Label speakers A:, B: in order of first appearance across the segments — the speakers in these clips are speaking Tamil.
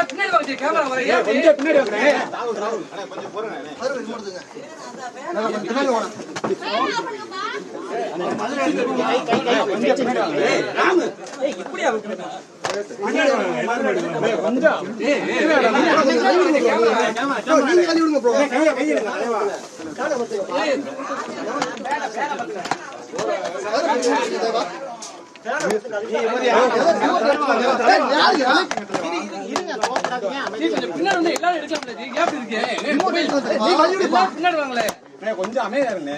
A: பின்னாடி வாங்க கேமரா வர
B: கொஞ்சம் பின்னாடி வாங்க
C: கொஞ்சம் போறேன்
B: பின்னாடி வாங்க
A: இப்படியா பின்னாடி எல்லாரும் எடுக்கலாம் பின்னாடி வாங்களே
B: கொஞ்சம் அமைதியா இருங்க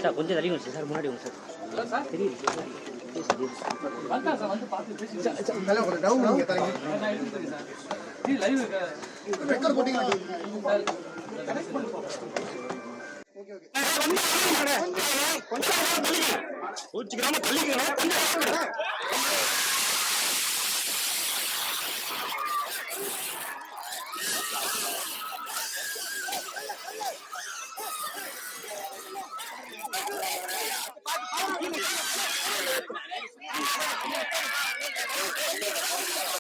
D: கொஞ்சம் தள்ளி சார் முன்னாடி சார் தெரியுது
B: கொஞ்சம்